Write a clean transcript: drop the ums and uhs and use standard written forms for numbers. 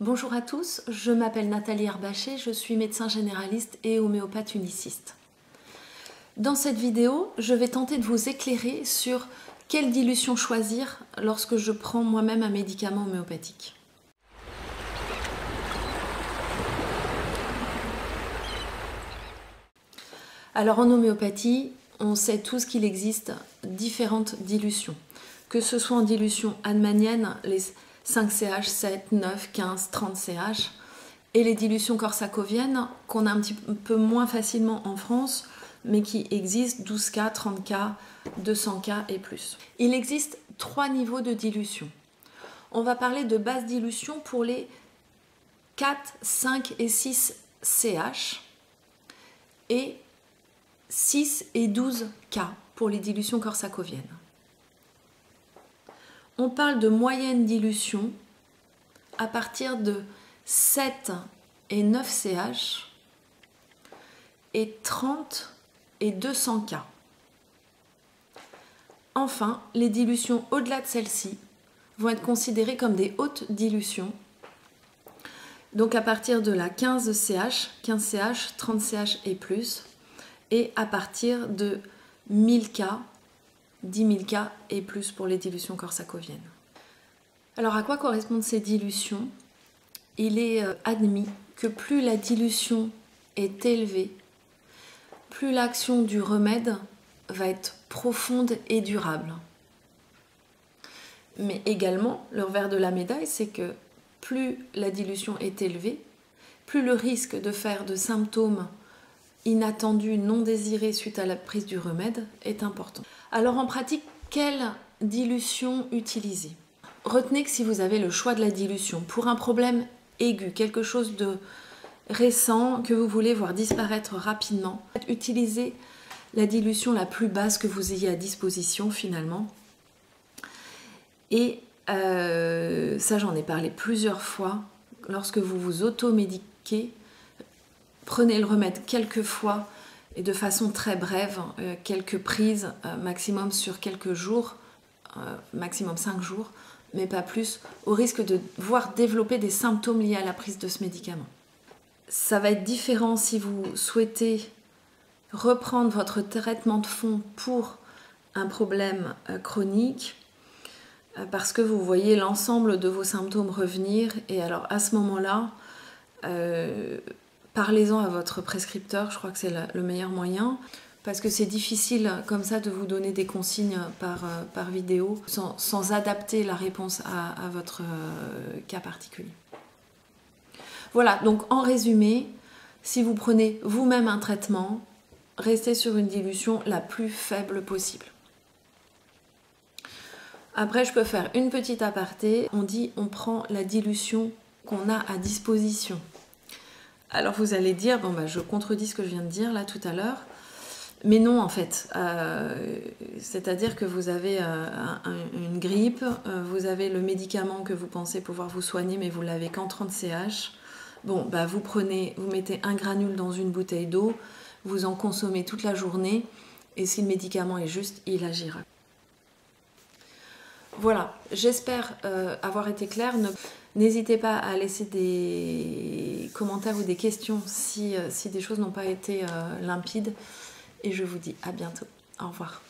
Bonjour à tous, je m'appelle Nathalie Herbaché, je suis médecin généraliste et homéopathe uniciste. Dans cette vidéo, je vais tenter de vous éclairer sur quelle dilution choisir lorsque je prends moi-même un médicament homéopathique. Alors en homéopathie, on sait tous qu'il existe différentes dilutions. Que ce soit en dilution hahnemannienne, les 5CH, 7, 9, 15, 30CH, et les dilutions corsacoviennes qu'on a un petit peu moins facilement en France, mais qui existent 12K, 30K, 200K et plus. Il existe 3 niveaux de dilution. On va parler de basse dilution pour les 4, 5 et 6 CH et 6 et 12 K pour les dilutions corsacoviennes. On parle de moyenne dilution à partir de 7 et 9 CH et 30 et 200 K. Enfin, les dilutions au-delà de celles-ci vont être considérées comme des hautes dilutions. Donc à partir de la 15 CH, 15 CH, 30 CH et plus, et à partir de 1000 K, 10 000 K et plus pour les dilutions corsacoviennes. Alors à quoi correspondent ces dilutions ? Il est admis que plus la dilution est élevée, plus l'action du remède va être profonde et durable. Mais également, le revers de la médaille, c'est que plus la dilution est élevée, plus le risque de faire de symptômes inattendus, non désirés suite à la prise du remède est important. Alors en pratique, quelle dilution utiliser ? Retenez que si vous avez le choix de la dilution pour un problème aigu, quelque chose de récent que vous voulez voir disparaître rapidement, utilisez la dilution la plus basse que vous ayez à disposition finalement. Et ça, j'en ai parlé plusieurs fois, lorsque vous vous automédiquez, prenez le remède quelques fois et de façon très brève, quelques prises maximum sur quelques jours, maximum 5 jours, mais pas plus, au risque de voir développer des symptômes liés à la prise de ce médicament. Ça va être différent si vous souhaitez reprendre votre traitement de fond pour un problème chronique, parce que vous voyez l'ensemble de vos symptômes revenir, et alors à ce moment-là, parlez-en à votre prescripteur, je crois que c'est le meilleur moyen, parce que c'est difficile comme ça de vous donner des consignes par vidéo sans adapter la réponse à votre cas particulier. Voilà, donc en résumé, si vous prenez vous-même un traitement, restez sur une dilution la plus faible possible. Après, je peux faire une petite aparté. On dit on prend la dilution qu'on a à disposition. Alors vous allez dire, bon bah je contredis ce que je viens de dire là tout à l'heure, mais non en fait. C'est-à-dire que vous avez une grippe, vous avez le médicament que vous pensez pouvoir vous soigner, mais vous l'avez qu'en 30 CH. Bon, bah vous mettez un granule dans une bouteille d'eau, vous en consommez toute la journée, et si le médicament est juste, il agira. Voilà, j'espère avoir été claire. N'hésitez pas à laisser des commentaires ou des questions si des choses n'ont pas été limpides. Et je vous dis à bientôt. Au revoir.